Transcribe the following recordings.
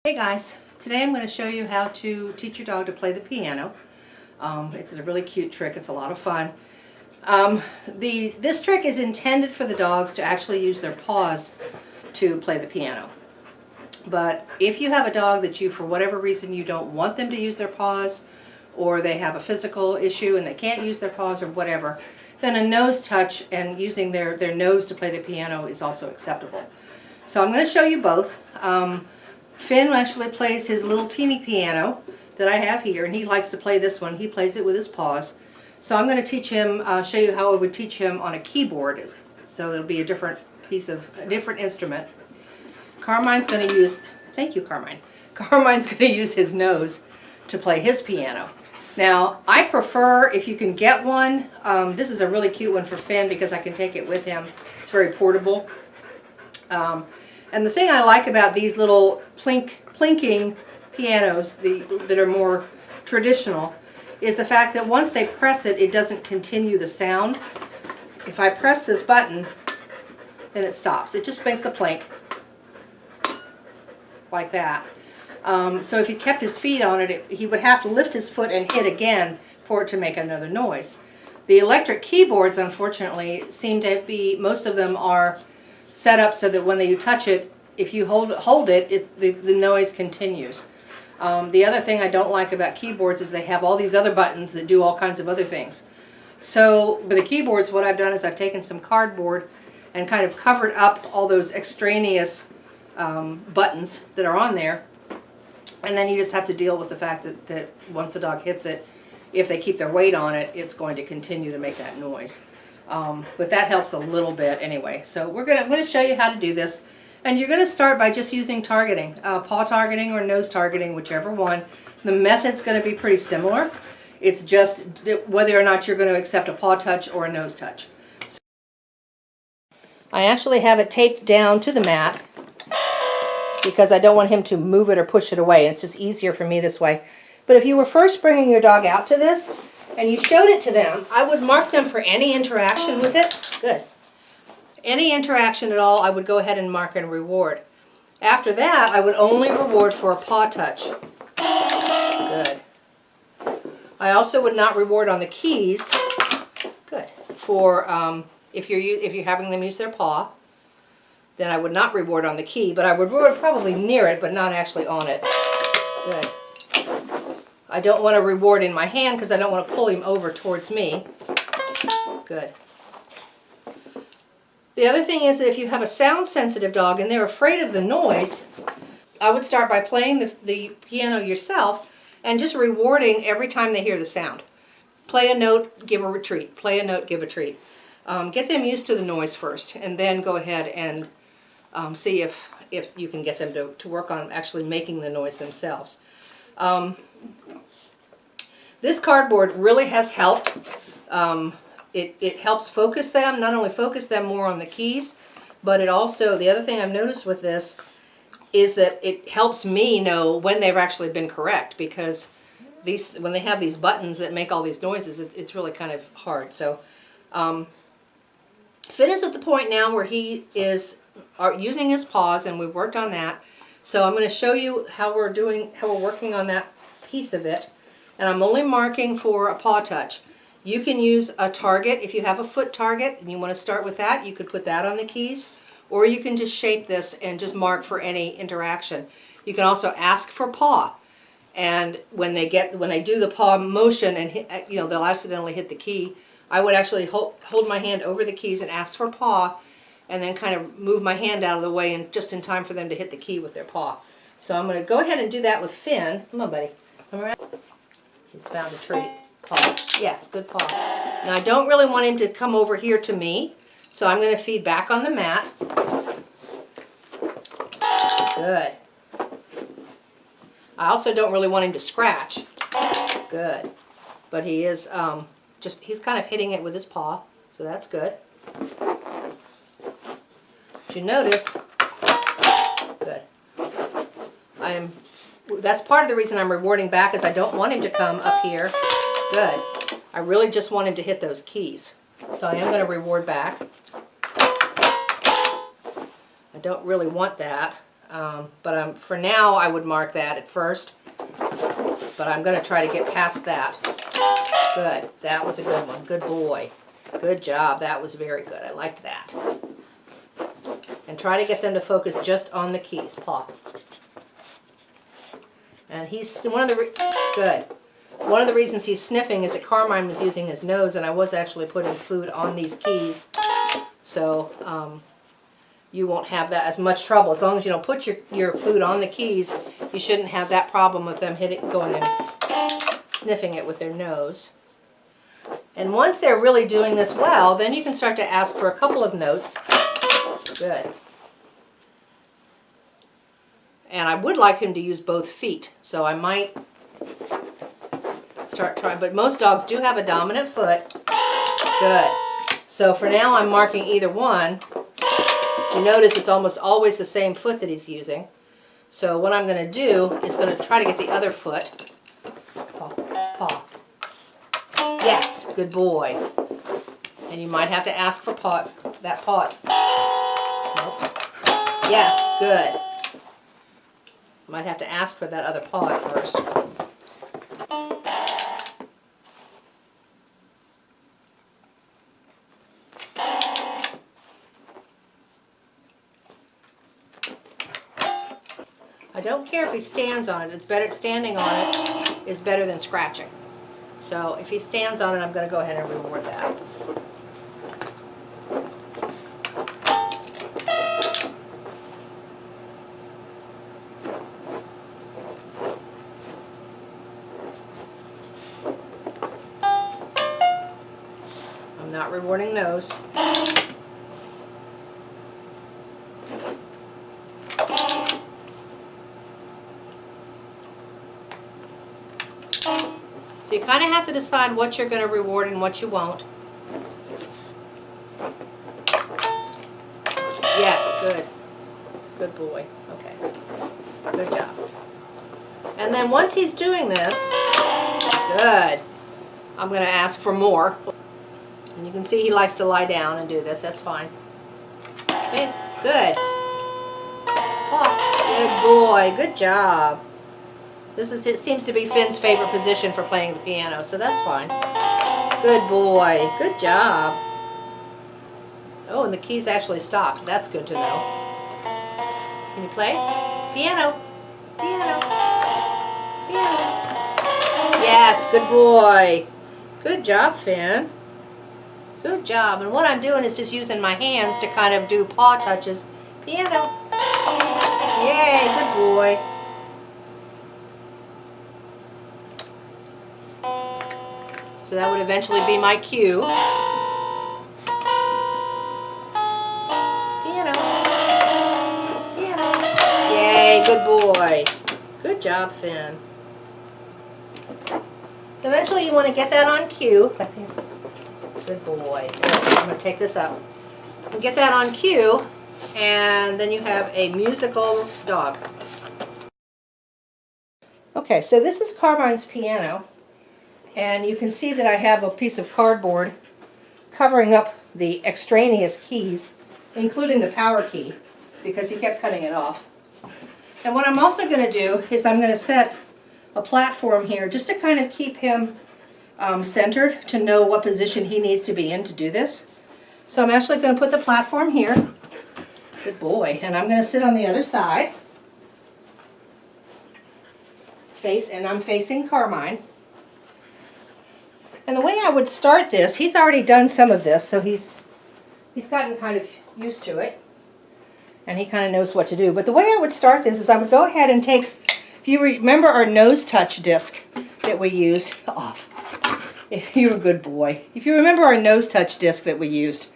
Hey guys, today I'm going to show you how to teach your dog to play the piano. It's a really cute trick. It's a lot of fun. This trick is intended for the dogs to actually use their paws to play the piano. But if you have a dog that for whatever reason, you don't want them to use their paws, or they have a physical issue and they can't use their paws or whatever, then a nose touch and using their nose to play the piano is also acceptable. So I'm going to show you both. Finn actually plays his little teeny piano that I have here, and he likes to play this one. He plays it with his paws. So I'm going to teach him, show you how I would teach him on a keyboard. So it'll be a different instrument. Carmine's going to use, thank you Carmine, Carmine's going to use his nose to play his piano. Now I prefer, if you can get one, this is a really cute one for Finn because I can take it with him. It's very portable. And the thing I like about these little plinking pianos that are more traditional is the fact that once they press it, it doesn't continue the sound. If I press this button, then it stops. It just makes a plink like that. So if he kept his feet on it, he would have to lift his foot and hit again for it to make another noise. The electric keyboards, unfortunately, seem to be, most of them are set up so that when you touch it, if you hold it, the noise continues. The other thing I don't like about keyboards is they have all these other buttons that do all kinds of other things. So for the keyboards, what I've done is I've taken some cardboard and kind of covered up all those extraneous buttons that are on there. And then you just have to deal with the fact that once the dog hits it, if they keep their weight on it, it's going to continue to make that noise. But that helps a little bit anyway. So I'm going to show you how to do this. And you're going to start by just using targeting, paw targeting or nose targeting, whichever one. The method's going to be pretty similar. It's just whether or not you're going to accept a paw touch or a nose touch. So I actually have it taped down to the mat because I don't want him to move it or push it away. It's just easier for me this way. But if you were first bringing your dog out to this and you showed it to them, I would mark them for any interaction with it. Good. Any interaction at all, I would go ahead and mark and reward. After that, I would only reward for a paw touch. Good. I also would not reward on the keys. Good. For if you're having them use their paw, then I would not reward on the key, but I would reward probably near it, but not actually on it. Good. I don't want to reward in my hand because I don't want to pull him over towards me. Good. The other thing is that if you have a sound-sensitive dog and they're afraid of the noise, I would start by playing the piano yourself and just rewarding every time they hear the sound. Play a note, give a retreat. Play a note, give a treat. Get them used to the noise first, and then go ahead and see if you can get them to work on actually making the noise themselves. This cardboard really has helped. It helps focus them, not only focus them more on the keys, but it also, the other thing I've noticed with this is that it helps me know when they've actually been correct, because when they have these buttons that make all these noises, it's really kind of hard. So Finn is at the point now where he is using his paws, and we've worked on that. So I'm going to show you how we're working on that piece of it. And I'm only marking for a paw touch. You can use a target. If you have a foot target and you want to start with that, you could put that on the keys. Or you can just shape this and just mark for any interaction. You can also ask for paw. And when they do the paw motion and hit, they'll accidentally hit the key, I would actually hold my hand over the keys and ask for paw, and then kind of move my hand out of the way and just in time for them to hit the key with their paw. So I'm going to go ahead and do that with Finn. Come on, buddy. Come around. He's found a treat. Paw. Yes, good paw. Now I don't really want him to come over here to me, so I'm going to feed back on the mat. Good. I also don't really want him to scratch. Good. But he is he's kind of hitting it with his paw, so that's good. But you notice, good. That's part of the reason I'm rewarding back, is I don't want him to come up here. Good. I really just want him to hit those keys. So I am going to reward back. I don't really want that. But for now, I would mark that at first. But I'm going to try to get past that. Good. That was a good one. Good boy. Good job. That was very good. I liked that. And try to get them to focus just on the keys. Paw. And he's good. One of the reasons he's sniffing is that Carmine was using his nose, and I was actually putting food on these keys. So you won't have that as much trouble. As long as you don't put your food on the keys, you shouldn't have that problem with them going and sniffing it with their nose. And once they're really doing this well, then you can start to ask for a couple of notes. Good. And I would like him to use both feet, so I might start trying. But most dogs do have a dominant foot. Good. So for now, I'm marking either one. You notice it's almost always the same foot that he's using. So what I'm going to do is going to try to get the other foot. Paw, paw. Yes, good boy. And you might have to ask for that paw. Nope. Yes, good. Might have to ask for that other paw first. I don't care if he stands on it. It's better, standing on it is better than scratching. So if he stands on it, I'm going to go ahead and reward that. I'm not rewarding nose. So you kind of have to decide what you're going to reward and what you won't. Yes, good. Good boy. Okay. Good job. And then once he's doing this, good, I'm going to ask for more. And you can see he likes to lie down and do this. That's fine. Okay, good. Oh, good boy. Good job. It seems to be Finn's favorite position for playing the piano, so that's fine. Good boy. Good job. Oh, and the keys actually stopped. That's good to know. Can you play? Piano. Piano. Piano. Yes, good boy. Good job, Finn. Good job. And what I'm doing is just using my hands to kind of do paw touches. Piano. Yay, good boy. So that would eventually be my cue. Piano. Piano. Yay, good boy. Good job, Finn. So eventually you want to get that on cue. Good boy. I'm going to take this up. And get that on cue, and then you have a musical dog. Okay, so this is Carmine's piano. And you can see that I have a piece of cardboard covering up the extraneous keys, including the power key, because he kept cutting it off. And what I'm also going to do is I'm going to set a platform here just to kind of keep him centered, to know what position he needs to be in to do this. So I'm actually going to put the platform here. Good boy. And I'm going to sit on the other side. And I'm facing Carmine. And the way I would start this, he's already done some of this, so he's gotten kind of used to it. And he kind of knows what to do. But the way I would start this is I would go ahead and take, if you remember our nose touch disc that we used, off. You're a good boy. If you remember our nose touch disc that we used,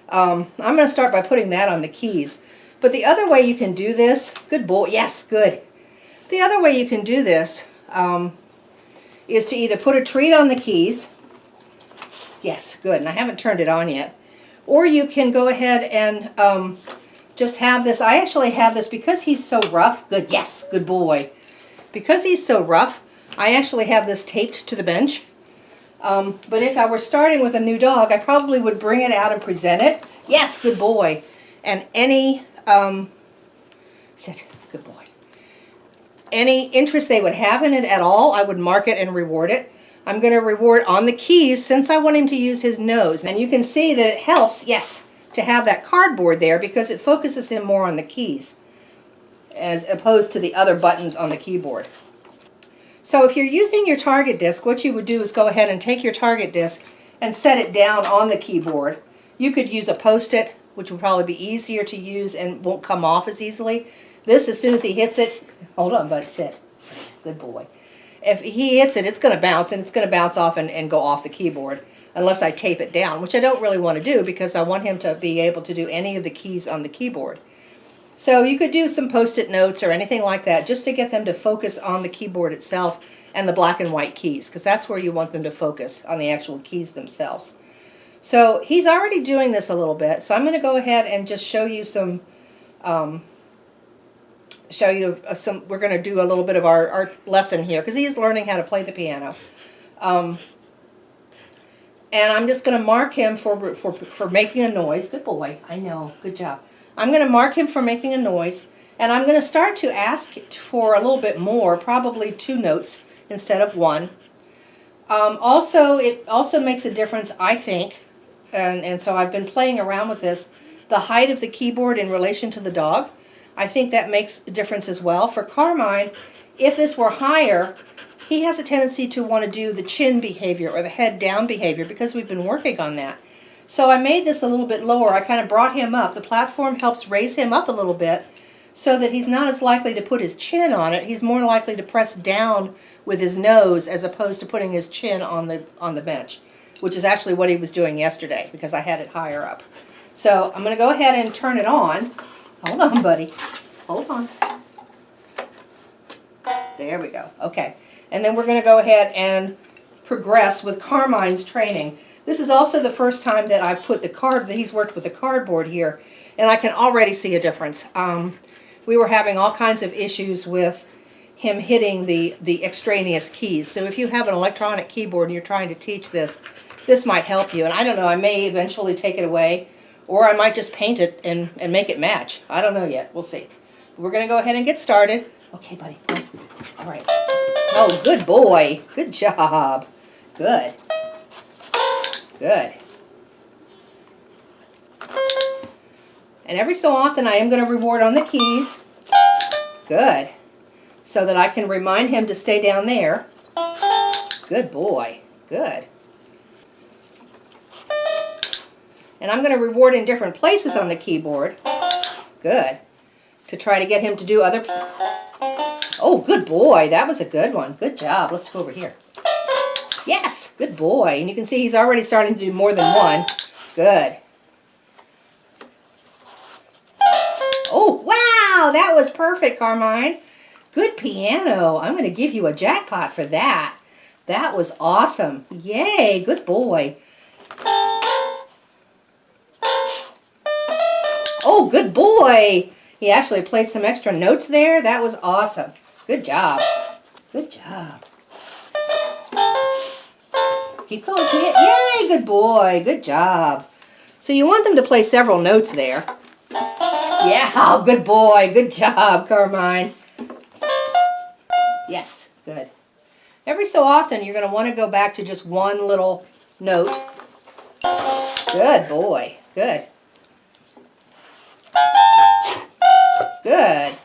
I'm going to start by putting that on the keys. But the other way you can do this, good boy, yes, good. The other way you can do this is to either put a treat on the keys. Yes, good, and I haven't turned it on yet. Or you can go ahead and just have this. I actually have this because he's so rough. Good, yes, good boy. Because he's so rough, I actually have this taped to the bench. But if I were starting with a new dog, I probably would bring it out and present it. Yes, good boy. And any Sit. Good boy. Any interest they would have in it at all, I would mark it and reward it. I'm going to reward on the keys since I want him to use his nose. And you can see that it helps, yes, to have that cardboard there because it focuses him more on the keys as opposed to the other buttons on the keyboard. So if you're using your target disc, what you would do is go ahead and take your target disc and set it down on the keyboard. You could use a Post-it, which would probably be easier to use and won't come off as easily. This, as soon as he hits it, hold on, bud, sit. Good boy. If he hits it, it's going to bounce, and it's going to bounce off and go off the keyboard unless I tape it down, which I don't really want to do because I want him to be able to do any of the keys on the keyboard. So you could do some Post-it notes or anything like that just to get them to focus on the keyboard itself and the black and white keys, because that's where you want them to focus, on the actual keys themselves. So he's already doing this a little bit, so I'm going to go ahead and just show you some, we're going to do a little bit of our lesson here, because he is learning how to play the piano. And I'm just going to mark him for making a noise. Good boy. I know. Good job. I'm going to mark him for making a noise, and I'm going to start to ask for a little bit more, probably 2 notes instead of 1. It also makes a difference, I think, and so I've been playing around with this, the height of the keyboard in relation to the dog. I think that makes a difference as well. For Carmine, if this were higher, he has a tendency to want to do the chin behavior or the head down behavior because we've been working on that. So I made this a little bit lower. I kind of brought him up. The platform helps raise him up a little bit so that he's not as likely to put his chin on it. He's more likely to press down with his nose as opposed to putting his chin on the bench, which is actually what he was doing yesterday because I had it higher up. So I'm going to go ahead and turn it on. Hold on, buddy. Hold on. There we go. Okay. And then we're going to go ahead and progress with Carmine's training. This is also the first time that I've put that he's worked with the cardboard here, and I can already see a difference. We were having all kinds of issues with him hitting the extraneous keys. So if you have an electronic keyboard and you're trying to teach this, this might help you. And I don't know, I may eventually take it away, or I might just paint it and make it match. I don't know yet. We'll see. We're going to go ahead and get started. Okay, buddy. All right. Oh, good boy. Good job. Good. Good. And every so often I am going to reward on the keys. Good. So that I can remind him to stay down there. Good boy. Good. And I'm going to reward in different places on the keyboard. Good. To try to get him to do other... Oh, good boy. That was a good one. Good job. Let's go over here. Yes. Good boy. And you can see he's already starting to do more than one. Good. Oh, wow. That was perfect, Carmine. Good piano. I'm going to give you a jackpot for that. That was awesome. Yay. Good boy. Oh, good boy. He actually played some extra notes there. That was awesome. Good job. Good job. Keep going. Yay, good boy. Good job. So you want them to play several notes there. Yeah, good boy. Good job, Carmine. Yes, good. Every so often, you're going to want to go back to just one little note. Good boy. Good. Good.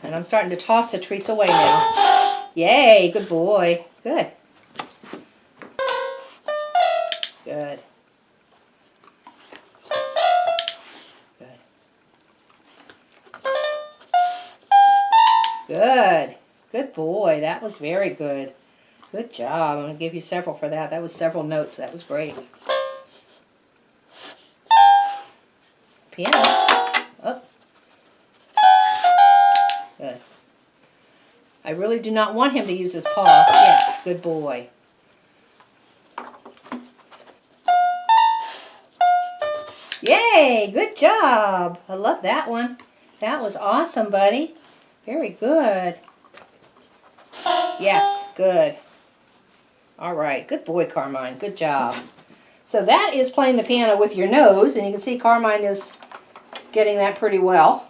And I'm starting to toss the treats away now. Yay, good boy. Good. Good. Good. Good. Good boy. That was very good. Good job. I'm going to give you several for that. That was several notes. That was great. Piano. Oh. Good. I really do not want him to use his paw. Yes, good boy. Yay, good job. I love that one. That was awesome, buddy. Very good. Yes, good. All right, good boy, Carmine. Good job. So that is playing the piano with your nose, and you can see Carmine is getting that pretty well.